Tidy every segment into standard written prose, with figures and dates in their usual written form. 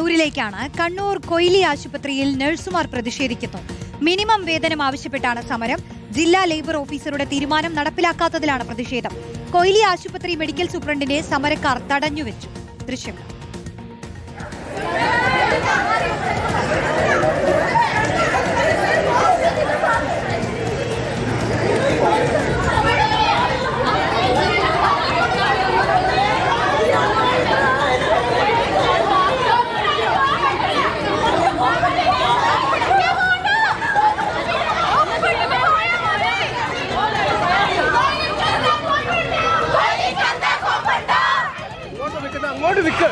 കണ്ണൂരിലേക്കാണ്. കണ്ണൂർ കൊയിലി ആശുപത്രിയിൽ നഴ്സുമാർ പ്രതിഷേധിക്കുന്നു. മിനിമം വേതനം ആവശ്യപ്പെട്ടാണ് സമരം. ജില്ലാ ലേബർ ഓഫീസറുടെ തീരുമാനം നടപ്പിലാക്കാത്തതിലാണ് പ്രതിഷേധം. കൊയിലി ആശുപത്രി മെഡിക്കൽ സൂപ്രണ്ടിനെ സമരക്കാർ തടഞ്ഞുവെച്ചു. ദൃശ്യങ്ങൾ. അങ്ങോട്ട് വിക്ക്.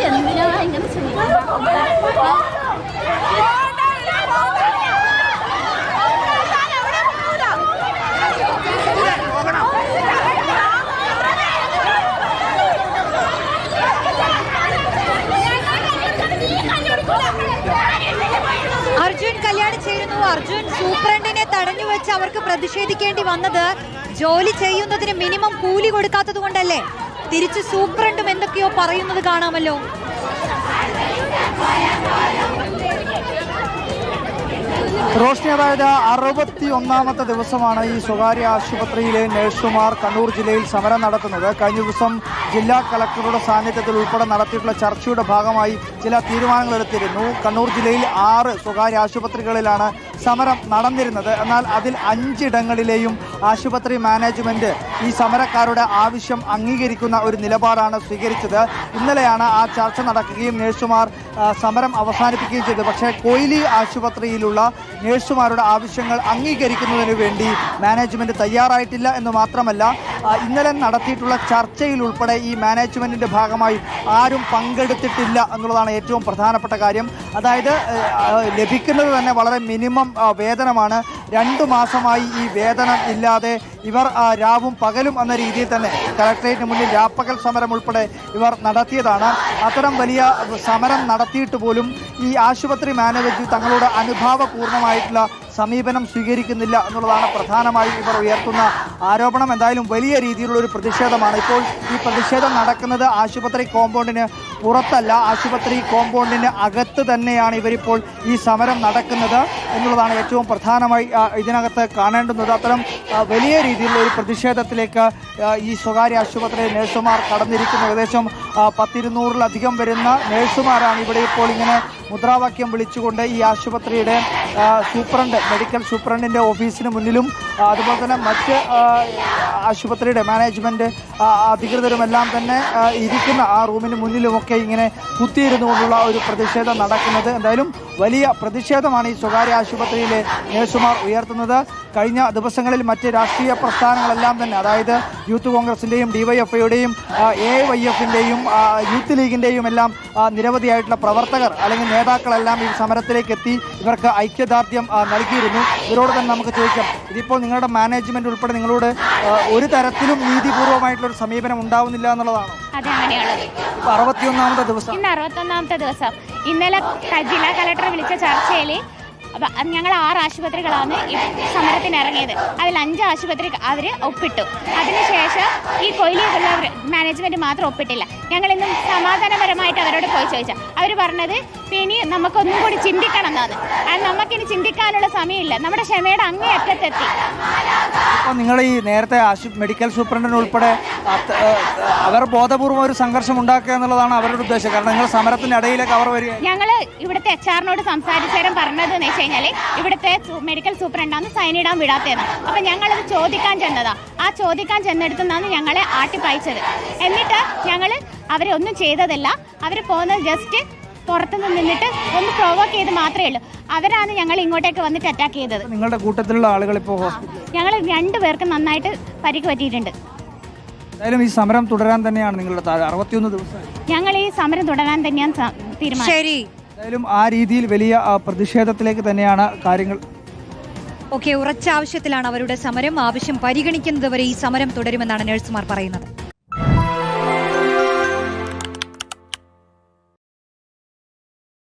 എന്തിനാ ഇങ്ങനെ ചെയ്യുന്നത്? അർജുൻ കല്യാണി ചേരുന്നു. അർജുൻ, സൂപ്രണ്ടിനെ തടഞ്ഞുവെച്ച് അവർക്ക് പ്രതിഷേധിക്കേണ്ടി വന്നത് ജോലി ചെയ്യുന്നതിന് മിനിമം കൂലി കൊടുക്കാത്തത് കൊണ്ടല്ലേ? തിരിച്ച് സൂപ്രണ്ടും എന്തൊക്കെയോ പറയുന്നത് കാണാമല്ലോ. റോഷ്നി, അതായത് 61ാമത്തെ ദിവസമാണ് ഈ സ്വകാര്യ ആശുപത്രിയിലെ നഴ്സുമാർ കണ്ണൂർ ജില്ലയിൽ സമരം നടത്തുന്നത്. കഴിഞ്ഞ ദിവസം ജില്ലാ കളക്ടറുടെ സാന്നിധ്യത്തിൽ ഉൾപ്പെടെ നടത്തിയിട്ടുള്ള ചർച്ചയുടെ ഭാഗമായി ചില തീരുമാനങ്ങൾ എടുത്തിരുന്നു. കണ്ണൂർ ജില്ലയിൽ 6 സ്വകാര്യ ആശുപത്രികളിലാണ് സമരം നടന്നിരുന്നത്. എന്നാൽ അതിൽ 5 ഇടങ്ങളിലെയും ആശുപത്രി മാനേജ്മെന്റ് ഈ സമരക്കാരുടെ ആവശ്യം അംഗീകരിക്കുന്ന ഒരു നിലപാടാണ് സ്വീകരിച്ചത്. ഇന്നലെയാണ് ആ ചർച്ച നടക്കുകയും നഴ്സുമാർ സമരം അവസാനിപ്പിക്കുകയും ചെയ്തത്. പക്ഷേ കൊയിലി ആശുപത്രിയിലുള്ള നഴ്സുമാരുടെ ആവശ്യങ്ങൾ അംഗീകരിക്കുന്നതിന് വേണ്ടി മാനേജ്മെന്റ് തയ്യാറായിട്ടില്ല എന്ന് മാത്രമല്ല, ഇന്നലെ നടത്തിയിട്ടുള്ള ചർച്ചയിൽ ഉൾപ്പെടെ ഈ മാനേജ്മെന്റിന്റെ ഭാഗമായി ആരും പങ്കെടുത്തിട്ടില്ല എന്നുള്ളതാണ് ഏറ്റവും പ്രധാനപ്പെട്ട കാര്യം. അതായത് ലഭിക്കുന്നത് തന്നെ വളരെ മിനിമം വേതനമാണ്. 2 മാസമായി ഈ വേതനം ഇല്ലാതെ ഇവർ രാവും പകലും എന്ന രീതിയിൽ തന്നെ കളക്ടറേറ്റിന് മുന്നിൽ രാപ്പകൽ സമരം ഉൾപ്പെടെ ഇവർ നടത്തിയതാണ്. അത്തരം വലിയ സമരം നടത്തിയിട്ട് പോലും ഈ ആശുപത്രി മാനേജ്മെന്റ് തങ്ങളോട് അനുഭാവപൂർണ്ണമായിട്ടുള്ള സമീപനം സ്വീകരിക്കുന്നില്ല എന്നുള്ളതാണ് പ്രധാനമായും ഇവർ ഉയർത്തുന്ന ആരോപണം. എന്തായാലും വലിയ രീതിയിലുള്ള ഒരു പ്രതിഷേധമാണ്. ഇപ്പോൾ ഈ പ്രതിഷേധം നടക്കുന്നത് ആശുപത്രി കോമ്പൗണ്ടിന് പുറത്തല്ല, ആശുപത്രി കോമ്പൗണ്ടിന് അകത്ത് തന്നെയാണ് ഇവരിപ്പോൾ ഈ സമരം നടക്കുന്നത് എന്നുള്ളതാണ് ഏറ്റവും പ്രധാനമായി ഇതിനകത്ത് കാണേണ്ടുന്നത്. അത്തരം വലിയ രീതിയിലുള്ള ഒരു പ്രതിഷേധത്തിലേക്ക് ഈ സ്വകാര്യ ആശുപത്രി നഴ്സുമാർ കടന്നിരിക്കുന്നു. ഏകദേശം 100-200-ലധികം വരുന്ന നഴ്സുമാരാണ് ഇവിടെ ഇപ്പോൾ ഇങ്ങനെ മുദ്രാവാക്യം വിളിച്ചുകൊണ്ട് ഈ ആശുപത്രിയുടെ സൂപ്രണ്ട്, മെഡിക്കൽ സൂപ്രണ്ടിൻ്റെ ഓഫീസിന് മുന്നിലും അതുപോലെ തന്നെ മറ്റ് ആശുപത്രിയുടെ മാനേജ്മെൻറ്റ് അധികൃതരുമെല്ലാം തന്നെ ഇരിക്കുന്ന ആ റൂമിന് മുന്നിലുമൊക്കെ ഇങ്ങനെ കുത്തിയിരുന്നു കൊണ്ടുള്ള ഒരു പ്രതിഷേധം നടക്കുന്നത്. എന്തായാലും വലിയ പ്രതിഷേധമാണ് ഈ സ്വകാര്യ ആശുപത്രിയിലെ നഴ്സുമാർ ഉയർത്തുന്നത്. കഴിഞ്ഞ ദിവസങ്ങളിൽ മറ്റ് രാഷ്ട്രീയ പ്രസ്ഥാനങ്ങളെല്ലാം തന്നെ, അതായത് യൂത്ത് കോൺഗ്രസിൻ്റെയും DYFIയുടെയും AYFിൻ്റെയും യൂത്ത് ലീഗിൻ്റെയും എല്ലാം നിരവധിയായിട്ടുള്ള പ്രവർത്തകർ അല്ലെങ്കിൽ നേതാക്കളെല്ലാം ഈ സമരത്തിലേക്ക് എത്തി ഇവർക്ക് ഐക്യദാർഢ്യം നൽകിയിരുന്നു. ഇവരോട് തന്നെ നമുക്ക് ചോദിക്കാം, ഇതിപ്പോൾ നിങ്ങളുടെ മാനേജ്മെന്റ് ഉൾപ്പെടെ നിങ്ങളോട് ഒരു തരത്തിലും നീതിപൂർവമായിട്ടുള്ള ഒരു സമീപനം ഉണ്ടാവുന്നില്ല എന്നുള്ളതാണ്? അതെ, അങ്ങനെയുള്ളത്. 61ാമത്തെ ദിവസം. ഇന്ന് 61ാമത്തെ ദിവസം. ഇന്നലെ ജില്ലാ കളക്ടർ വിളിച്ച ചർച്ചയിൽ ഞങ്ങൾ 6 ആശുപത്രികളാണ് സമരത്തിന് ഇറങ്ങിയത്. അതിൽ 5 ആശുപത്രി അവർ ഒപ്പിട്ടു. അതിനുശേഷം ഈ കൊയിലിയുള്ള മാനേജ്മെന്റ് മാത്രം ഒപ്പിട്ടില്ല. ഞങ്ങൾ ഇന്നും സമാധാനപരമായിട്ട് അവരോട് പോയി ചോദിച്ചാൽ അവർ പറഞ്ഞത് ഇനി നമുക്കൊന്നും കൂടി ചിന്തിക്കണം എന്നാണ്. നമുക്കിനി ചിന്തിക്കാനുള്ള സമയമില്ല, നമ്മുടെ ക്ഷമയുടെ അങ്ങേയറ്റത്തെത്തി. അപ്പോൾ നിങ്ങൾ ഈ നേരത്തെ മെഡിക്കൽ സൂപ്രണ്ടിന് ഉൾപ്പെടെ അവർ ബോധപൂർവ്വം ഒരു സംഘർഷം ഉണ്ടാക്കുക എന്നുള്ളതാണ് അവരുടെ ഉദ്ദേശം. കാരണം നിങ്ങൾ സമരത്തിന്റെ ഇടയിലേക്ക് അവർ വരിക. ഞങ്ങൾ ഇവിടുത്തെ HR-നോട് സംസാരിച്ചേരം പറഞ്ഞത് എന്ന് വെച്ച് കഴിഞ്ഞാൽ ഇവിടുത്തെ മെഡിക്കൽ സൂപ്രണ്ടാണ് സൈൻ ഇടാൻ വിടാത്തതെന്ന്. അപ്പം ഞങ്ങളത് ചോദിക്കാൻ ചെന്നതാണ്. ആ ചോദിക്കാൻ ചെന്നെടുത്തുനിന്നാണ് ഞങ്ങളെ ആട്ടിപ്പായിച്ചത്. എന്നിട്ട് ഞങ്ങൾ അവരെ ഒന്നും ചെയ്തതല്ല. അവർ പോകുന്നത് ജസ്റ്റ് പുറത്തുനിന്ന് നിന്നിട്ട് ഒന്ന് പ്രൊവോക്ക് ചെയ്ത് മാത്രമേ ഉള്ളൂ. അവരാണ് ഞങ്ങൾ ഇങ്ങോട്ടേക്ക് വന്നിട്ട് അറ്റാക്ക് ചെയ്തത്. നിങ്ങളുടെ കൂട്ടത്തിലുള്ള ആളുകൾ ഇപ്പോൾ ഞങ്ങൾ 2 പേർക്ക് നന്നായിട്ട് പരിക്ക് പറ്റിയിട്ടുണ്ട്. എന്തായാലും ഈ സമരം തുടരാൻ തന്നെയാണ് നിങ്ങളുടെ 61 ദിവസം. ഞങ്ങൾ ഈ സമരം തുടരാൻ തന്നെയാണ് തീരുമാനം. ശരി, എന്തായാലും ആ രീതിയിൽ വലിയ പ്രതിഷേധത്തിലേക്ക് തന്നെയാണ് കാര്യങ്ങൾ. ഉറച്ച ആവശ്യത്തിലാണ് അവരുടെ സമരം. ആവശ്യം പരിഗണിക്കുന്നതുവരെ ഈ സമരം തുടരുമെന്നാണ് നഴ്സുമാർ പറയുന്നത്.